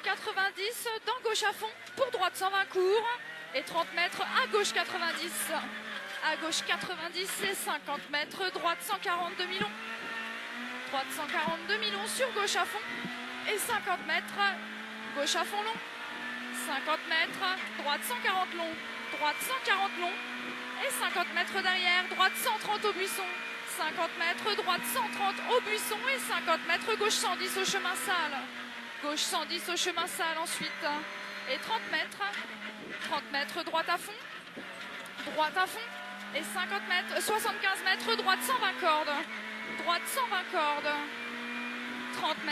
90 dans gauche à fond pour droite 120 court et 30 mètres à gauche 90. À gauche 90 et 50 mètres, droite 140 demi-long. Droite 140 demi-long sur gauche à fond et 50 mètres, gauche à fond long. 50 mètres, droite 140 long, droite 140 long et 50 mètres derrière, droite 130 au buisson. 50 mètres, droite 130 au buisson et 50 mètres, gauche 110 au chemin sale. Gauche 110 au chemin sale ensuite. Et 30 mètres, droite à fond. Droite à fond. Et 50 mètres, 75 mètres, droite 120 cordes. Droite 120 cordes. 30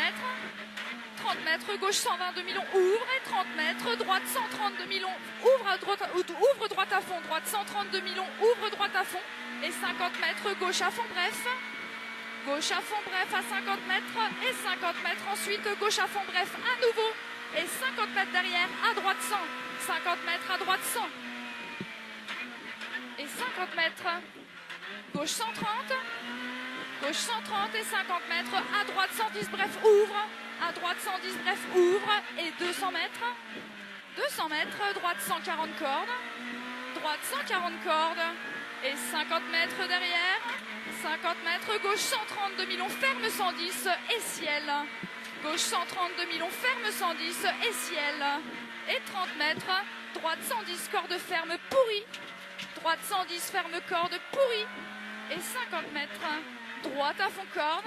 mètres, gauche 120 demi-long, ouvre et 30 mètres, droite 130 demi-long, ouvre droite à fond, droite 130 demi-long, ouvre droite à fond et 50 mètres, gauche à fond, bref. Gauche à fond, bref à 50 mètres et 50 mètres ensuite, gauche à fond, bref à nouveau et 50 mètres derrière, à droite 100, 50 mètres à droite 100 et 50 mètres, gauche 130, gauche 130 et 50 mètres, à droite 110, bref, ouvre. À droite 110, bref, ouvre et 200 mètres. 200 mètres, droite 140 cordes. Droite 140 cordes et 50 mètres derrière. 50 mètres, gauche 130 demi-long, ferme 110 et ciel. Gauche 130 demi-long, ferme 110 et ciel. Et 30 mètres, droite 110, corde ferme pourrie. Droite 110, ferme corde pourrie. Et 50 mètres, droite à fond corde.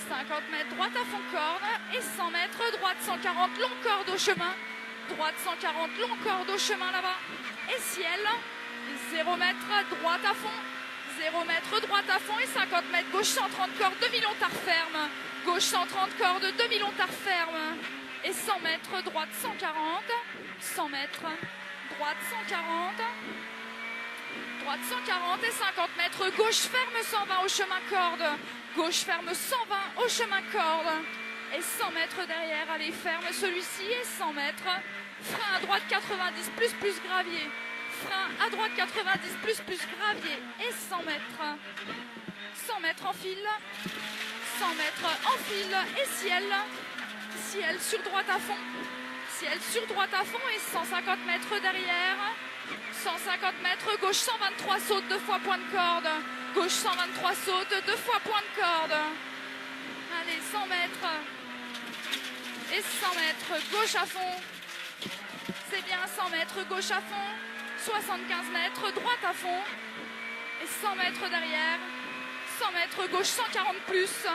50 mètres, droite à fond corde et 100 mètres, droite 140, long corde au chemin. Droite 140, long corde au chemin là-bas. Et ciel, 0 mètres, droite à fond. 0 mètres, droite à fond et 50 mètres, gauche 130 cordes, demi-long tard ferme. Gauche 130 cordes, demi-long tard ferme. Et 100 mètres, droite 140. 100 mètres, droite 140. Droite 140 et 50 mètres, gauche ferme 120 au chemin corde. Gauche ferme 120 au chemin corde. Et 100 mètres derrière, allez, ferme celui-ci et 100 mètres. Frein à droite 90 plus gravier. Frein à droite 90 plus gravier. Et 100 mètres. 100 mètres en fil. 100 mètres en fil et ciel. Ciel sur droite à fond. Ciel sur droite à fond et 150 mètres derrière. 150 mètres, gauche 123 saute, 2 fois point de corde. Gauche 123 saute, 2 fois point de corde. Allez, 100 mètres. Et 100 mètres, gauche à fond. C'est bien, 100 mètres, gauche à fond. 75 mètres, droite à fond. Et 100 mètres derrière. 100 mètres, gauche 140 plus.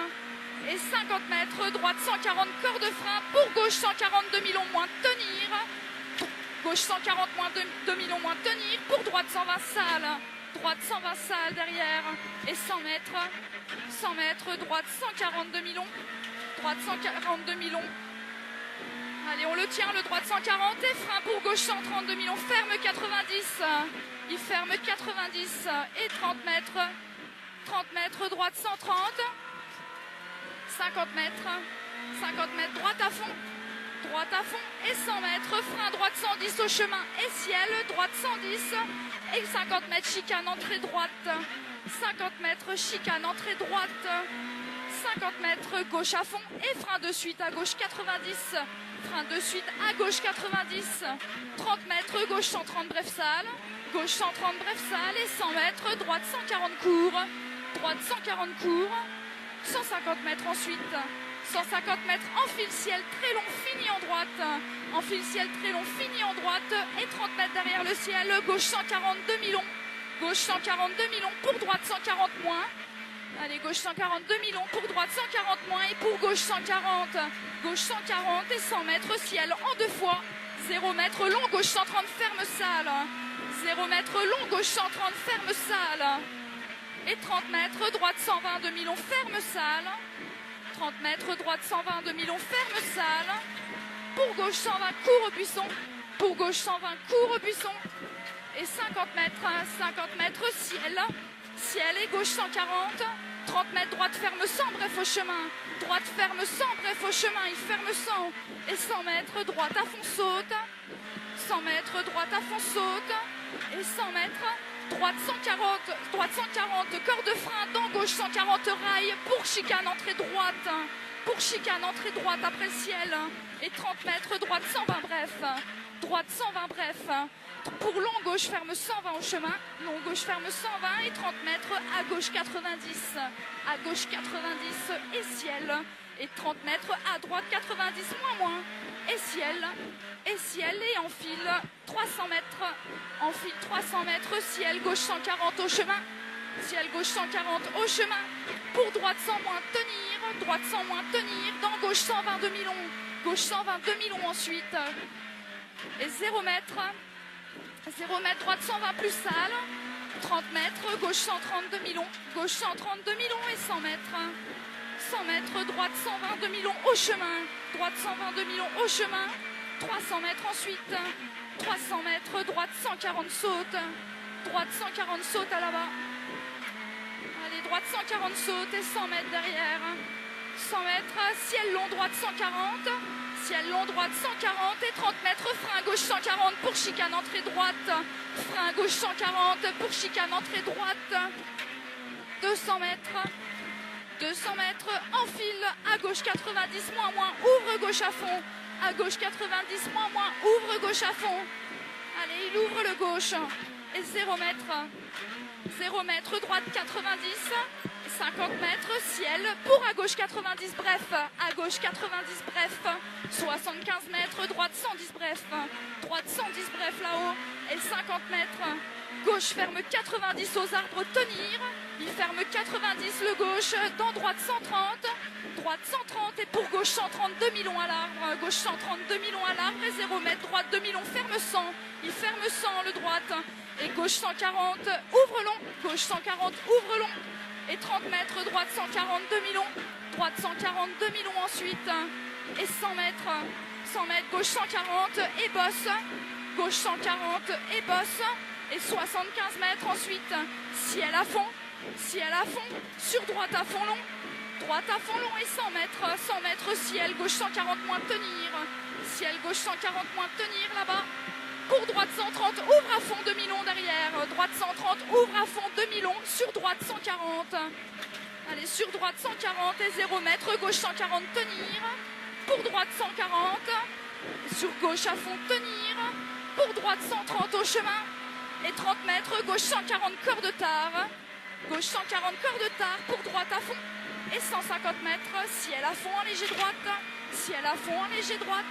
Et 50 mètres, droite 140, corps de frein. Pour gauche 140, demi-long moins, tenir. Gauche 140 moins demi-long moins, tenir. Pour droite 120 sale. Droite 120 sale derrière. Et 100 mètres. 100 mètres, droite 140 demi-long. Droite 140 demi-long. Allez, on le tient, le droite 140 et frein pour gauche 130 demi-long. Ferme 90. Il ferme 90 et 30 mètres. 30 mètres, droite 130. 50 mètres. 50 mètres, droite à fond. Droite à fond et 100 mètres. Frein droite 110 au chemin et ciel. Droite 110 et 50 mètres, chicane, entrée droite. 50 mètres, chicane, entrée droite. 50 mètres, gauche à fond et frein de suite à gauche 90. Frein de suite à gauche 90. 30 mètres, gauche 130, bref salle. Gauche 130, bref salle et 100 mètres, droite 140 court. Droite 140 court. 150 mètres ensuite. 150 mètres en fil ciel très long, fini en droite. En fil ciel très long, fini en droite. Et 30 mètres derrière le ciel, gauche 140 demi-long. Gauche 140 demi-long, pour droite 140 moins. Allez, gauche 140 demi-long, pour droite 140 moins. Et pour gauche 140. Gauche 140 et 100 mètres ciel en 2 fois. 0 mètre long, gauche 130, ferme salle. 0 mètre long, gauche 130, ferme salle. Et 30 mètres, droite 120 demi-long, ferme salle. 30 mètres, droite 120 demi-long, ferme salle. Pour gauche 120, court au buisson. Pour gauche 120, court au buisson. Et 50 mètres, ciel. Ciel et gauche 140. 30 mètres, droite ferme 100, bref au chemin. Droite ferme 100, bref au chemin, il ferme 100. Et 100 mètres, droite à fond saute. 100 mètres, droite à fond saute. Et 100 mètres, droite 140, corps de frein, dans gauche 140, rail, pour chicane, entrée droite, pour chicane, entrée droite après le ciel, et 30 mètres, droite 120 bref, droite 120 bref, pour long gauche ferme 120 au chemin, long gauche ferme 120 et 30 mètres, à gauche 90 et ciel, et 30 mètres, à droite 90 moins, et ciel, et enfile 300 mètres, ciel gauche 140 au chemin, ciel gauche 140 au chemin, pour droite 100 moins tenir, droite 100 moins tenir, dans gauche 120 demi-long, gauche 120 demi-long ensuite, et 0 mètre, droite 120 plus sale, 30 mètres, gauche 130 demi-long, gauche 130 demi-long et 100 mètres, droite 120 demi-long au chemin, droite 120 demi-long au chemin, 300 mètres ensuite, 300 mètres, droite 140 saute, droite 140 saute à là-bas, allez, droite 140 saute et 100 mètres derrière, 100 mètres, ciel long, droite 140, ciel long, droite 140 et 30 mètres, frein gauche 140 pour chicane, entrée droite, frein gauche 140 pour chicane, entrée droite, 200 mètres, enfile, à gauche 90, moins, ouvre gauche à fond, à gauche 90, moins, ouvre gauche à fond, allez, il ouvre le gauche, et 0 mètre, droite 90, 50 mètres, ciel, pour à gauche 90, bref, à gauche 90, bref, 75 mètres, droite 110, bref, droite 110, bref, là-haut, et 50 mètres, gauche ferme 90 aux arbres, tenir, il ferme 90 le gauche, dans droite 130 et pour gauche 130 demi-long à l'arbre, gauche 130 demi-long à l'arbre et 0 mètre, droite demi-long, ferme 100, il ferme 100 le droite, et gauche 140, ouvre long, gauche 140, ouvre long, et 30 mètres, droite 140 demi-long, droite 140 demi-long ensuite, et 100 mètres, gauche 140 et bosse, gauche 140 et bosse, et 75 mètres ensuite, ciel à fond, sur droite à fond long et 100 mètres, ciel gauche 140 moins tenir, ciel gauche 140 moins tenir là-bas, pour droite 130, ouvre à fond demi-long derrière, droite 130, ouvre à fond demi-long, sur droite 140, allez, sur droite 140 et 0 mètre, gauche 140 tenir, pour droite 140, sur gauche à fond tenir, pour droite 130 au chemin, et 30 mètres, gauche 140 corps de tard, gauche 140 corps de tard, pour droite à fond, et 150 mètres, ciel à fond en léger droite, ciel à fond en léger droite,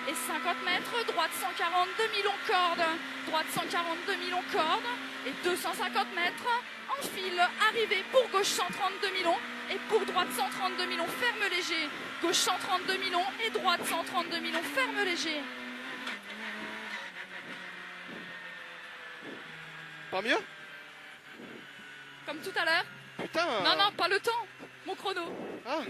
et 50 mètres, droite 140 demi-long corde, droite 140 demi-long corde, et 250 mètres, enfile, arrivée pour gauche 130 demi-long, et pour droite 130 demi-long, ferme léger, gauche 130 demi-long, et droite 130 demi-long, ferme léger. Pas mieux? Comme tout à l'heure. Putain! Non, pas le temps, mon chrono. Ah!